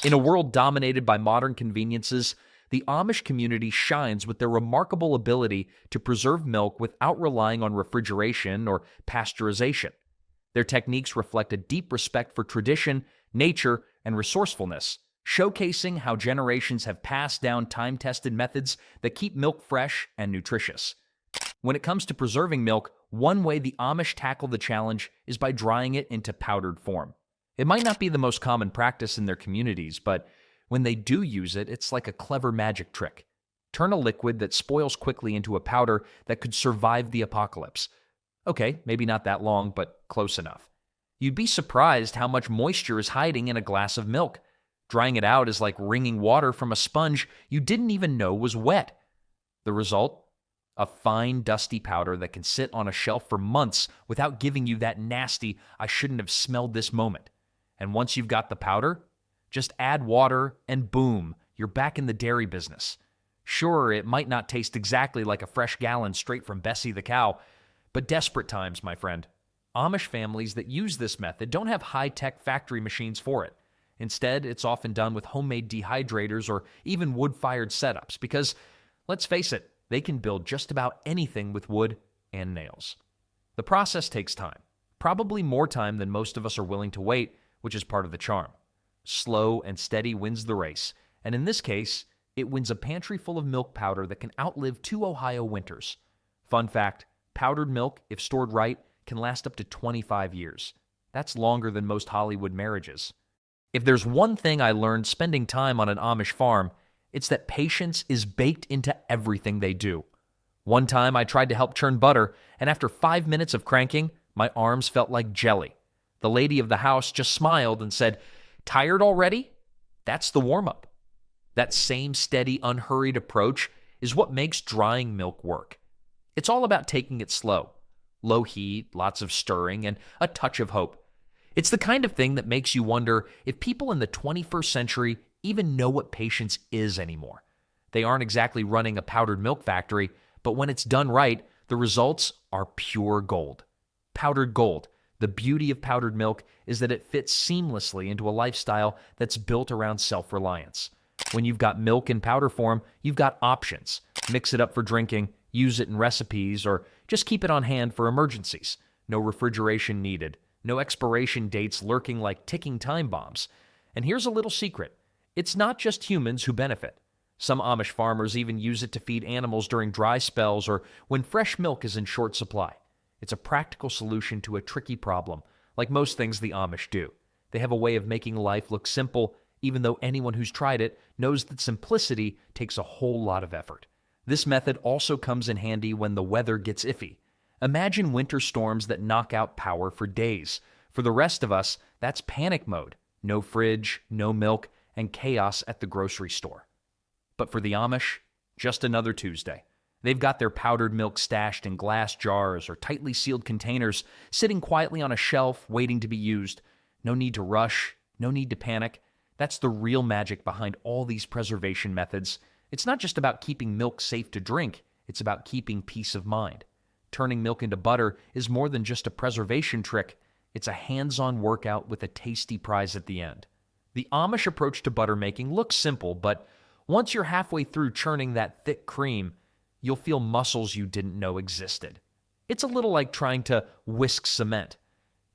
In a world dominated by modern conveniences, the Amish community shines with their remarkable ability to preserve milk without relying on refrigeration or pasteurization. Their techniques reflect a deep respect for tradition, nature, and resourcefulness, showcasing how generations have passed down time-tested methods that keep milk fresh and nutritious. When it comes to preserving milk, one way the Amish tackle the challenge is by drying it into powdered form. It might not be the most common practice in their communities, but when they do use it, it's like a clever magic trick. Turn a liquid that spoils quickly into a powder that could survive the apocalypse. Okay, maybe not that long, but close enough. You'd be surprised how much moisture is hiding in a glass of milk. Drying it out is like wringing water from a sponge you didn't even know was wet. The result? A fine, dusty powder that can sit on a shelf for months without giving you that nasty, I shouldn't have smelled this moment. And once you've got the powder, just add water and boom, you're back in the dairy business. Sure, it might not taste exactly like a fresh gallon straight from Bessie the cow, but desperate times, my friend. Amish families that use this method don't have high-tech factory machines for it. Instead, it's often done with homemade dehydrators or even wood-fired setups because, let's face it, they can build just about anything with wood and nails. The process takes time, probably more time than most of us are willing to wait, which is part of the charm. Slow and steady wins the race, and in this case, it wins a pantry full of milk powder that can outlive 2 Ohio winters. Fun fact, powdered milk, if stored right, can last up to 25 years. That's longer than most Hollywood marriages. If there's one thing I learned spending time on an Amish farm, it's that patience is baked into everything they do. One time I tried to help churn butter, and after 5 minutes of cranking, my arms felt like jelly. The lady of the house just smiled and said, "Tired already? That's the warm-up." That same steady, unhurried approach is what makes drying milk work. It's all about taking it slow. Low heat, lots of stirring, and a touch of hope. It's the kind of thing that makes you wonder if people in the 21st century even know what patience is anymore. They aren't exactly running a powdered milk factory, but when it's done right, the results are pure gold. Powdered gold. The beauty of powdered milk is that it fits seamlessly into a lifestyle that's built around self-reliance. When you've got milk in powder form, you've got options. Mix it up for drinking, use it in recipes, or just keep it on hand for emergencies. No refrigeration needed. No expiration dates lurking like ticking time bombs. And here's a little secret. It's not just humans who benefit. Some Amish farmers even use it to feed animals during dry spells or when fresh milk is in short supply. It's a practical solution to a tricky problem, like most things the Amish do. They have a way of making life look simple, even though anyone who's tried it knows that simplicity takes a whole lot of effort. This method also comes in handy when the weather gets iffy. Imagine winter storms that knock out power for days. For the rest of us, that's panic mode. No fridge, no milk, and chaos at the grocery store. But for the Amish, just another Tuesday. They've got their powdered milk stashed in glass jars or tightly sealed containers, sitting quietly on a shelf, waiting to be used. No need to rush, no need to panic. That's the real magic behind all these preservation methods. It's not just about keeping milk safe to drink, it's about keeping peace of mind. Turning milk into butter is more than just a preservation trick. It's a hands-on workout with a tasty prize at the end. The Amish approach to butter making looks simple, but once you're halfway through churning that thick cream, you'll feel muscles you didn't know existed. It's a little like trying to whisk cement.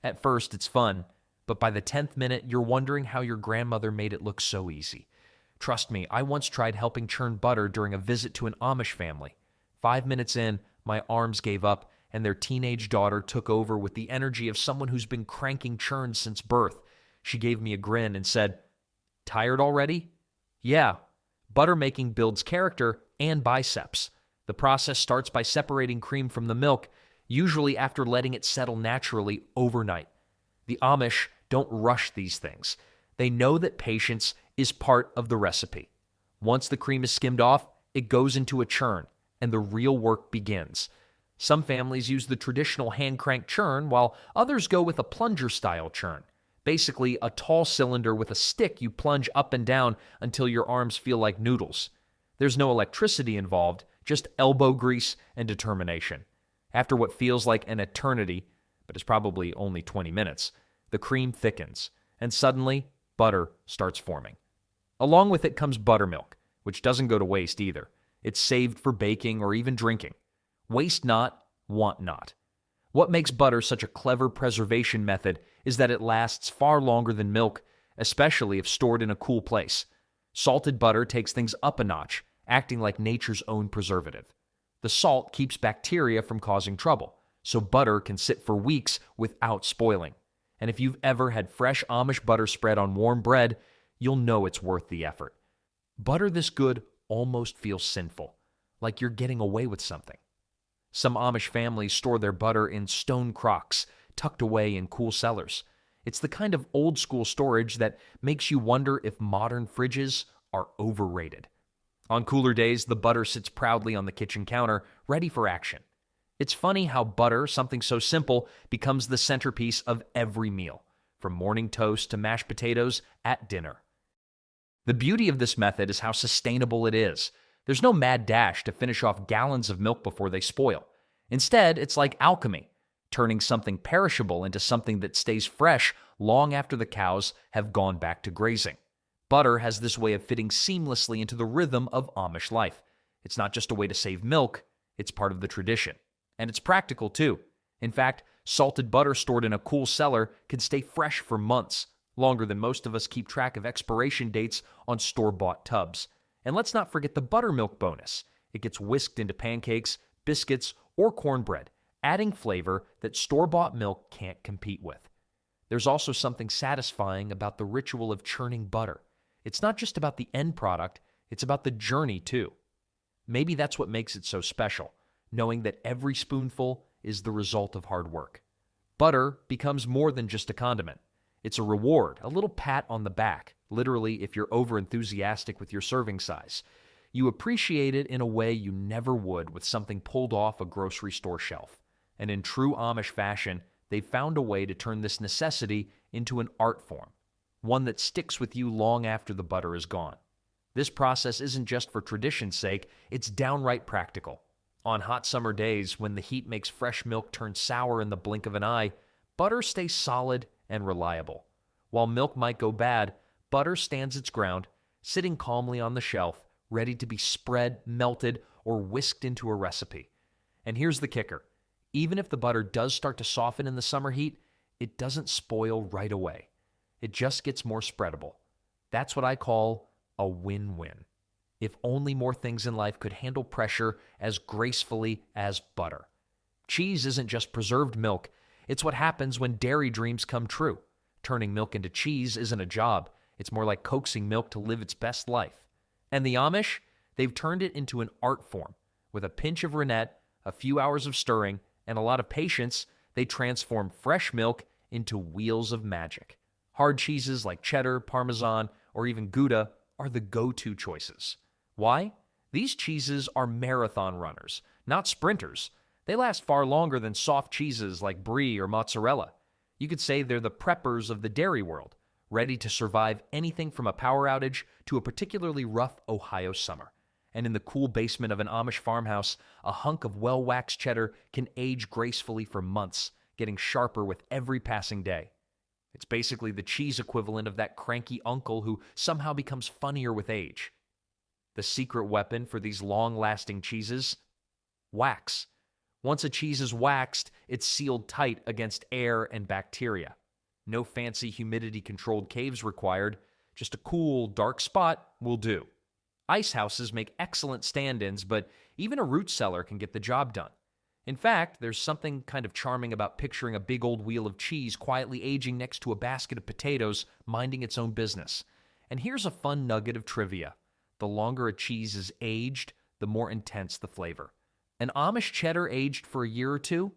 At first, it's fun, but by the 10th minute, you're wondering how your grandmother made it look so easy. Trust me, I once tried helping churn butter during a visit to an Amish family. 5 minutes in, my arms gave up, and their teenage daughter took over with the energy of someone who's been cranking churns since birth. She gave me a grin and said, "Tired already?" "Yeah." Butter making builds character and biceps. The process starts by separating cream from the milk, usually after letting it settle naturally overnight. The Amish don't rush these things. They know that patience is part of the recipe. Once the cream is skimmed off, it goes into a churn, and the real work begins. Some families use the traditional hand-crank churn, while others go with a plunger-style churn. Basically, a tall cylinder with a stick you plunge up and down until your arms feel like noodles. There's no electricity involved, just elbow grease and determination. After what feels like an eternity, but is probably only 20 minutes, the cream thickens, and suddenly, butter starts forming. Along with it comes buttermilk, which doesn't go to waste either. It's saved for baking or even drinking. Waste not, want not. What makes butter such a clever preservation method is that it lasts far longer than milk, especially if stored in a cool place. Salted butter takes things up a notch, acting like nature's own preservative. The salt keeps bacteria from causing trouble, so butter can sit for weeks without spoiling. And if you've ever had fresh Amish butter spread on warm bread, you'll know it's worth the effort. Butter this good almost feels sinful, like you're getting away with something. Some Amish families store their butter in stone crocks, tucked away in cool cellars. It's the kind of old-school storage that makes you wonder if modern fridges are overrated. On cooler days, the butter sits proudly on the kitchen counter, ready for action. It's funny how butter, something so simple, becomes the centerpiece of every meal, from morning toast to mashed potatoes at dinner. The beauty of this method is how sustainable it is. There's no mad dash to finish off gallons of milk before they spoil. Instead, it's like alchemy, turning something perishable into something that stays fresh long after the cows have gone back to grazing. Butter has this way of fitting seamlessly into the rhythm of Amish life. It's not just a way to save milk, it's part of the tradition. And it's practical too. In fact, salted butter stored in a cool cellar can stay fresh for months, longer than most of us keep track of expiration dates on store-bought tubs. And let's not forget the buttermilk bonus. It gets whisked into pancakes, biscuits, or cornbread, adding flavor that store-bought milk can't compete with. There's also something satisfying about the ritual of churning butter. It's not just about the end product, it's about the journey too. Maybe that's what makes it so special, knowing that every spoonful is the result of hard work. Butter becomes more than just a condiment. It's a reward, a little pat on the back, literally if you're over-enthusiastic with your serving size. You appreciate it in a way you never would with something pulled off a grocery store shelf. And in true Amish fashion, they've found a way to turn this necessity into an art form, one that sticks with you long after the butter is gone. This process isn't just for tradition's sake, it's downright practical. On hot summer days, when the heat makes fresh milk turn sour in the blink of an eye, butter stays solid and reliable. While milk might go bad, butter stands its ground, sitting calmly on the shelf, ready to be spread, melted, or whisked into a recipe. And here's the kicker. Even if the butter does start to soften in the summer heat, it doesn't spoil right away. It just gets more spreadable. That's what I call a win-win. If only more things in life could handle pressure as gracefully as butter. Cheese isn't just preserved milk. It's what happens when dairy dreams come true. Turning milk into cheese isn't a job. It's more like coaxing milk to live its best life. And the Amish, they've turned it into an art form. With a pinch of rennet, a few hours of stirring, and a lot of patience, they transform fresh milk into wheels of magic. Hard cheeses like cheddar, Parmesan, or even Gouda are the go-to choices. Why? These cheeses are marathon runners, not sprinters. They last far longer than soft cheeses like brie or mozzarella. You could say they're the preppers of the dairy world, ready to survive anything from a power outage to a particularly rough Ohio summer. And in the cool basement of an Amish farmhouse, a hunk of well-waxed cheddar can age gracefully for months, getting sharper with every passing day. It's basically the cheese equivalent of that cranky uncle who somehow becomes funnier with age. The secret weapon for these long-lasting cheeses? Wax. Once a cheese is waxed, it's sealed tight against air and bacteria. No fancy humidity-controlled caves required, just a cool, dark spot will do. Ice houses make excellent stand-ins, but even a root cellar can get the job done. In fact, there's something kind of charming about picturing a big old wheel of cheese quietly aging next to a basket of potatoes, minding its own business. And here's a fun nugget of trivia. The longer a cheese is aged, the more intense the flavor. An Amish cheddar aged for a year or two?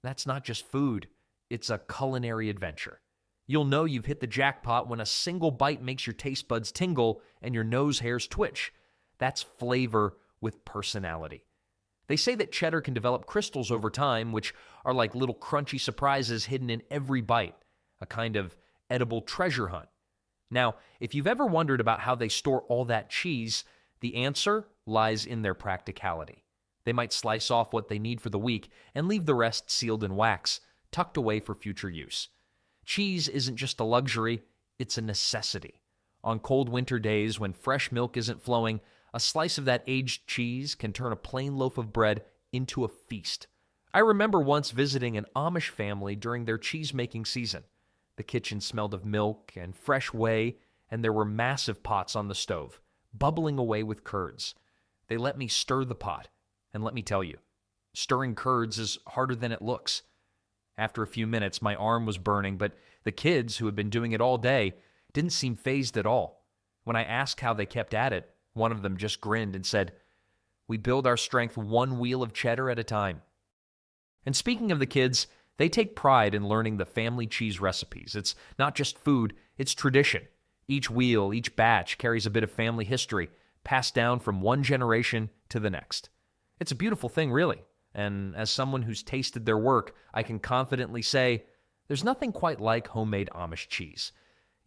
That's not just food, it's a culinary adventure. You'll know you've hit the jackpot when a single bite makes your taste buds tingle and your nose hairs twitch. That's flavor with personality. They say that cheddar can develop crystals over time, which are like little crunchy surprises hidden in every bite, a kind of edible treasure hunt. Now, if you've ever wondered about how they store all that cheese, the answer lies in their practicality. They might slice off what they need for the week and leave the rest sealed in wax, tucked away for future use. Cheese isn't just a luxury, it's a necessity. On cold winter days when fresh milk isn't flowing, a slice of that aged cheese can turn a plain loaf of bread into a feast. I remember once visiting an Amish family during their cheese-making season. The kitchen smelled of milk and fresh whey, and there were massive pots on the stove, bubbling away with curds. They let me stir the pot, and let me tell you, stirring curds is harder than it looks. After a few minutes, my arm was burning, but the kids, who had been doing it all day, didn't seem fazed at all. When I asked how they kept at it, one of them just grinned and said, "We build our strength one wheel of cheddar at a time." And speaking of the kids, they take pride in learning the family cheese recipes. It's not just food, it's tradition. Each wheel, each batch carries a bit of family history, passed down from one generation to the next. It's a beautiful thing, really. And as someone who's tasted their work, I can confidently say, there's nothing quite like homemade Amish cheese.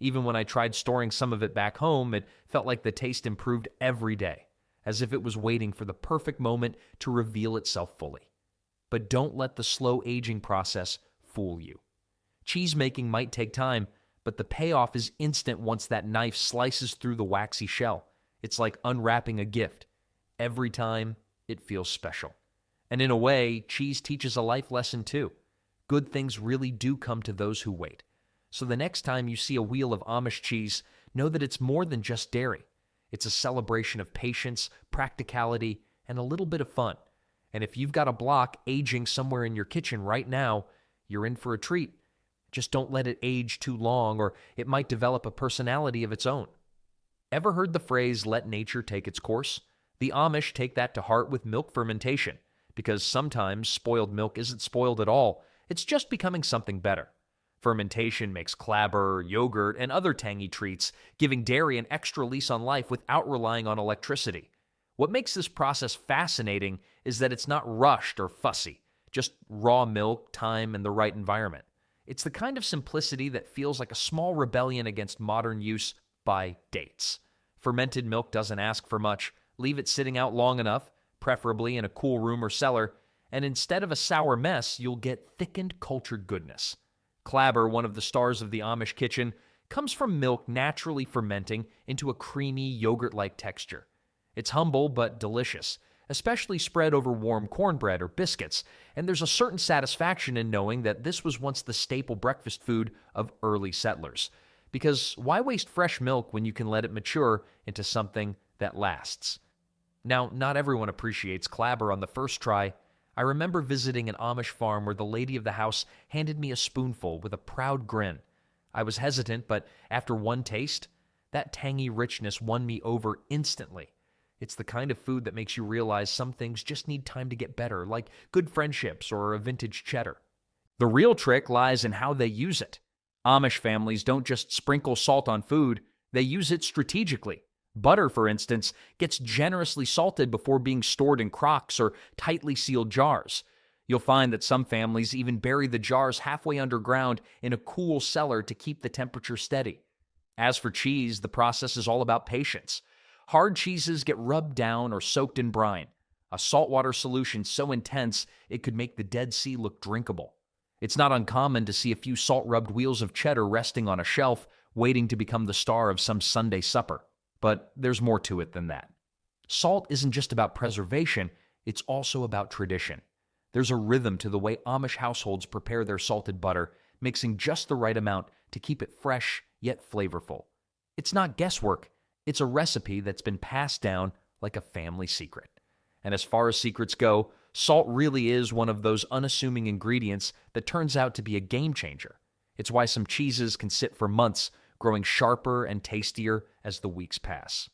Even when I tried storing some of it back home, it felt like the taste improved every day, as if it was waiting for the perfect moment to reveal itself fully. But don't let the slow aging process fool you. Cheese making might take time, but the payoff is instant once that knife slices through the waxy shell. It's like unwrapping a gift. Every time, it feels special. And in a way, cheese teaches a life lesson too. Good things really do come to those who wait. So the next time you see a wheel of Amish cheese, know that it's more than just dairy. It's a celebration of patience, practicality, and a little bit of fun. And if you've got a block aging somewhere in your kitchen right now, you're in for a treat. Just don't let it age too long, or it might develop a personality of its own. Ever heard the phrase, "let nature take its course"? The Amish take that to heart with milk fermentation, because sometimes spoiled milk isn't spoiled at all, it's just becoming something better. Fermentation makes clabber, yogurt, and other tangy treats, giving dairy an extra lease on life without relying on electricity. What makes this process fascinating is that it's not rushed or fussy, just raw milk, time, and the right environment. It's the kind of simplicity that feels like a small rebellion against modern use by dates. Fermented milk doesn't ask for much. Leave it sitting out long enough, preferably in a cool room or cellar, and instead of a sour mess, you'll get thickened, cultured goodness. Clabber, one of the stars of the Amish kitchen, comes from milk naturally fermenting into a creamy, yogurt-like texture. It's humble but delicious, especially spread over warm cornbread or biscuits, and there's a certain satisfaction in knowing that this was once the staple breakfast food of early settlers. Because why waste fresh milk when you can let it mature into something that lasts? Now, not everyone appreciates clabber on the first try. I remember visiting an Amish farm where the lady of the house handed me a spoonful with a proud grin. I was hesitant, but after one taste, that tangy richness won me over instantly. It's the kind of food that makes you realize some things just need time to get better, like good friendships or a vintage cheddar. The real trick lies in how they use it. Amish families don't just sprinkle salt on food, they use it strategically. Butter, for instance, gets generously salted before being stored in crocks or tightly sealed jars. You'll find that some families even bury the jars halfway underground in a cool cellar to keep the temperature steady. As for cheese, the process is all about patience. Hard cheeses get rubbed down or soaked in brine, a saltwater solution so intense it could make the Dead Sea look drinkable. It's not uncommon to see a few salt-rubbed wheels of cheddar resting on a shelf, waiting to become the star of some Sunday supper. But there's more to it than that. Salt isn't just about preservation, it's also about tradition. There's a rhythm to the way Amish households prepare their salted butter, mixing just the right amount to keep it fresh yet flavorful. It's not guesswork, it's a recipe that's been passed down like a family secret. And as far as secrets go, salt really is one of those unassuming ingredients that turns out to be a game changer. It's why some cheeses can sit for months, growing sharper and tastier as the weeks pass.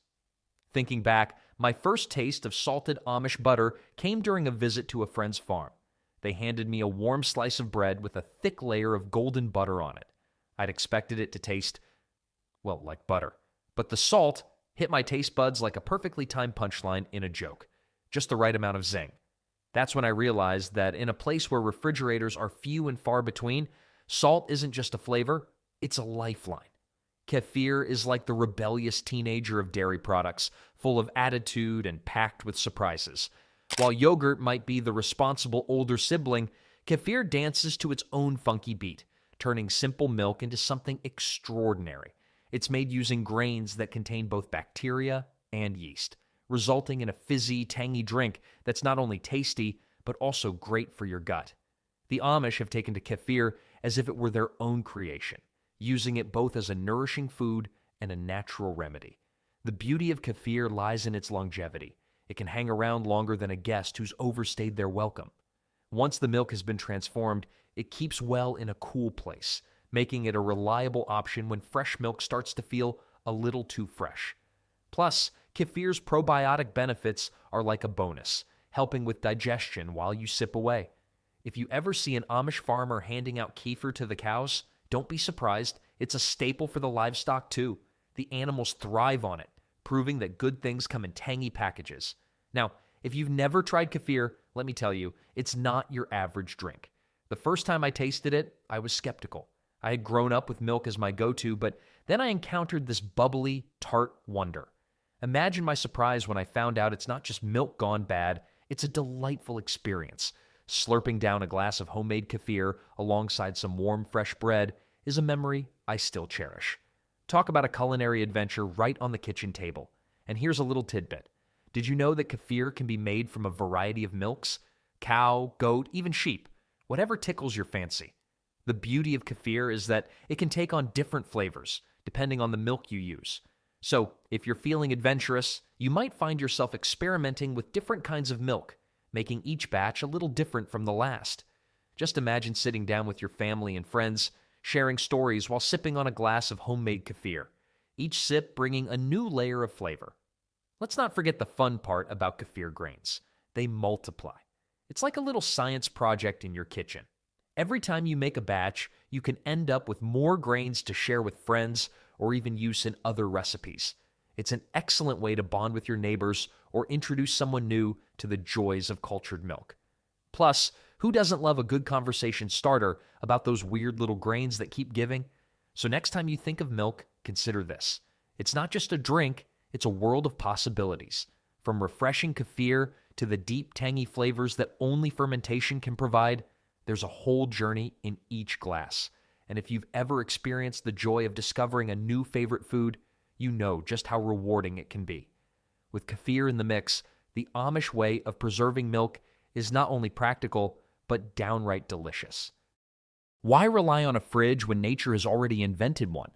Thinking back, my first taste of salted Amish butter came during a visit to a friend's farm. They handed me a warm slice of bread with a thick layer of golden butter on it. I'd expected it to taste, well, like butter. But the salt hit my taste buds like a perfectly timed punchline in a joke. Just the right amount of zing. That's when I realized that in a place where refrigerators are few and far between, salt isn't just a flavor, it's a lifeline. Kefir is like the rebellious teenager of dairy products, full of attitude and packed with surprises. While yogurt might be the responsible older sibling, Kefir dances to its own funky beat, turning simple milk into something extraordinary. It's made using grains that contain both bacteria and yeast, resulting in a fizzy, tangy drink that's not only tasty, but also great for your gut. The Amish have taken to kefir as if it were their own creation, using it both as a nourishing food and a natural remedy. The beauty of kefir lies in its longevity. It can hang around longer than a guest who's overstayed their welcome. Once the milk has been transformed, it keeps well in a cool place, making it a reliable option when fresh milk starts to feel a little too fresh. Plus, kefir's probiotic benefits are like a bonus, helping with digestion while you sip away. If you ever see an Amish farmer handing out kefir to the cows, don't be surprised. It's a staple for the livestock too. The animals thrive on it, proving that good things come in tangy packages. Now, if you've never tried kefir, let me tell you, it's not your average drink. The first time I tasted it, I was skeptical. I had grown up with milk as my go-to, but then I encountered this bubbly, tart wonder. Imagine my surprise when I found out it's not just milk gone bad, it's a delightful experience. Slurping down a glass of homemade kefir alongside some warm, fresh bread is a memory I still cherish. Talk about a culinary adventure right on the kitchen table. And here's a little tidbit. Did you know that kefir can be made from a variety of milks? Cow, goat, even sheep. Whatever tickles your fancy. The beauty of kefir is that it can take on different flavors, depending on the milk you use. So, if you're feeling adventurous, you might find yourself experimenting with different kinds of milk, making each batch a little different from the last. Just imagine sitting down with your family and friends, sharing stories while sipping on a glass of homemade kefir, each sip bringing a new layer of flavor. Let's not forget the fun part about kefir grains. They multiply. It's like a little science project in your kitchen. Every time you make a batch, you can end up with more grains to share with friends or even use in other recipes. It's an excellent way to bond with your neighbors or introduce someone new to the joys of cultured milk. Plus, who doesn't love a good conversation starter about those weird little grains that keep giving? So next time you think of milk, consider this. It's not just a drink, it's a world of possibilities. From refreshing kefir to the deep, tangy flavors that only fermentation can provide, there's a whole journey in each glass. And if you've ever experienced the joy of discovering a new favorite food, you know just how rewarding it can be. With kefir in the mix, the Amish way of preserving milk is not only practical, but downright delicious. Why rely on a fridge when nature has already invented one?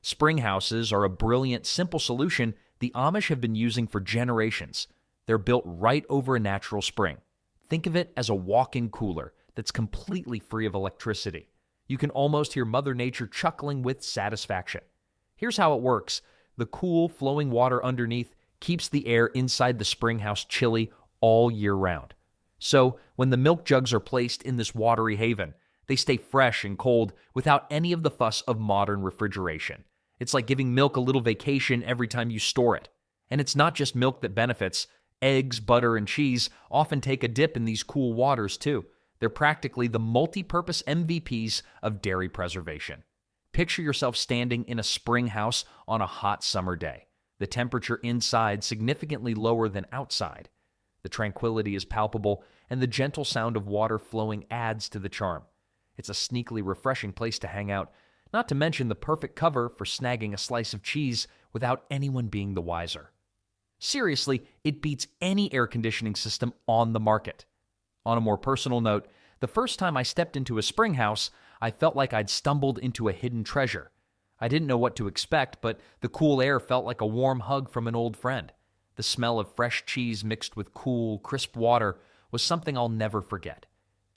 Spring houses are a brilliant, simple solution the Amish have been using for generations. They're built right over a natural spring. Think of it as a walk-in cooler that's completely free of electricity. You can almost hear Mother Nature chuckling with satisfaction. Here's how it works. The cool, flowing water underneath keeps the air inside the spring house chilly all year round. So, when the milk jugs are placed in this watery haven, they stay fresh and cold without any of the fuss of modern refrigeration. It's like giving milk a little vacation every time you store it. And it's not just milk that benefits. Eggs, butter, and cheese often take a dip in these cool waters too. They're practically the multi-purpose MVPs of dairy preservation. Picture yourself standing in a spring house on a hot summer day. The temperature inside significantly lower than outside. The tranquility is palpable, and the gentle sound of water flowing adds to the charm. It's a sneakily refreshing place to hang out, not to mention the perfect cover for snagging a slice of cheese without anyone being the wiser. Seriously, it beats any air conditioning system on the market. On a more personal note, the first time I stepped into a spring house, I felt like I'd stumbled into a hidden treasure. I didn't know what to expect, but the cool air felt like a warm hug from an old friend. The smell of fresh cheese mixed with cool, crisp water was something I'll never forget.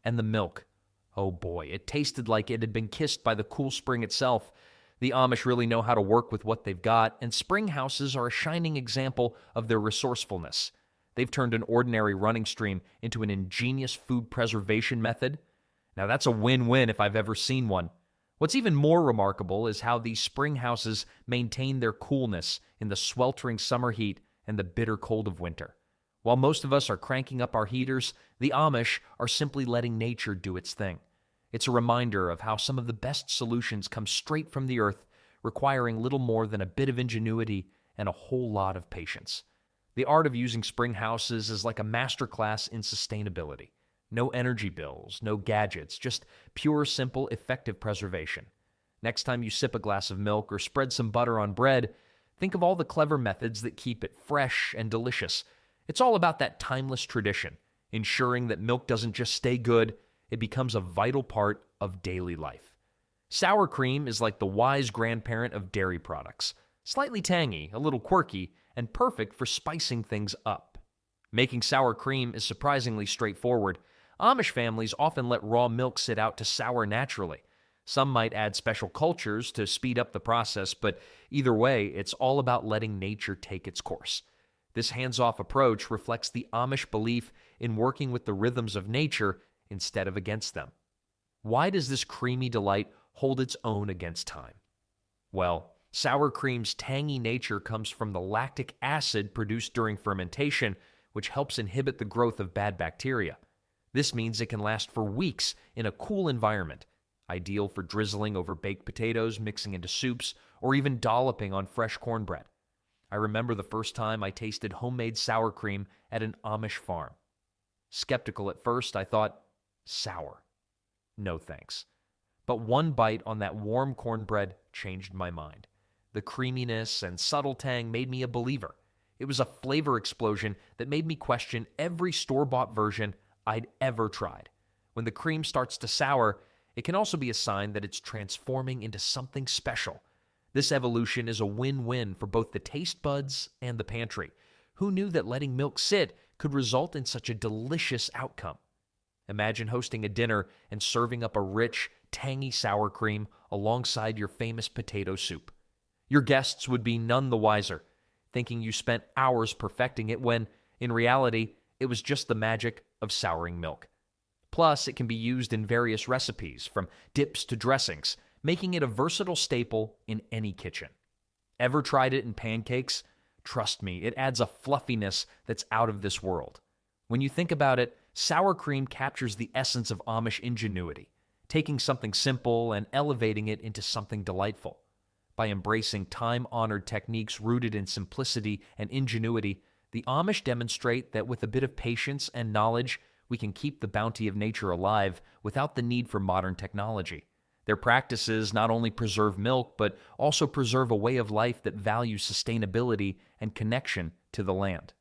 And the milk. Oh boy, it tasted like it had been kissed by the cool spring itself. The Amish really know how to work with what they've got, and spring houses are a shining example of their resourcefulness. They've turned an ordinary running stream into an ingenious food preservation method. Now that's a win-win if I've ever seen one. What's even more remarkable is how these spring houses maintain their coolness in the sweltering summer heat and the bitter cold of winter. While most of us are cranking up our heaters, the Amish are simply letting nature do its thing. It's a reminder of how some of the best solutions come straight from the earth, requiring little more than a bit of ingenuity and a whole lot of patience. The art of using spring houses is like a masterclass in sustainability. No energy bills, no gadgets, just pure, simple, effective preservation. Next time you sip a glass of milk or spread some butter on bread, think of all the clever methods that keep it fresh and delicious. It's all about that timeless tradition, ensuring that milk doesn't just stay good, it becomes a vital part of daily life. Sour cream is like the wise grandparent of dairy products. Slightly tangy, a little quirky, and perfect for spicing things up. Making sour cream is surprisingly straightforward. Amish families often let raw milk sit out to sour naturally. Some might add special cultures to speed up the process, but either way, it's all about letting nature take its course. This hands-off approach reflects the Amish belief in working with the rhythms of nature instead of against them. Why does this creamy delight hold its own against time? Well, sour cream's tangy nature comes from the lactic acid produced during fermentation, which helps inhibit the growth of bad bacteria. This means it can last for weeks in a cool environment, ideal for drizzling over baked potatoes, mixing into soups, or even dolloping on fresh cornbread. I remember the first time I tasted homemade sour cream at an Amish farm. Skeptical at first, I thought, sour. No thanks. But one bite on that warm cornbread changed my mind. The creaminess and subtle tang made me a believer. It was a flavor explosion that made me question every store-bought version I'd ever tried. When the cream starts to sour, it can also be a sign that it's transforming into something special. This evolution is a win-win for both the taste buds and the pantry. Who knew that letting milk sit could result in such a delicious outcome? Imagine hosting a dinner and serving up a rich, tangy sour cream alongside your famous potato soup. Your guests would be none the wiser, thinking you spent hours perfecting it when, in reality, it was just the magic of souring milk. Plus, it can be used in various recipes, from dips to dressings, making it a versatile staple in any kitchen. Ever tried it in pancakes? Trust me, it adds a fluffiness that's out of this world. When you think about it, sour cream captures the essence of Amish ingenuity, taking something simple and elevating it into something delightful. By embracing time-honored techniques rooted in simplicity and ingenuity, the Amish demonstrate that with a bit of patience and knowledge, we can keep the bounty of nature alive without the need for modern technology. Their practices not only preserve milk, but also preserve a way of life that values sustainability and connection to the land.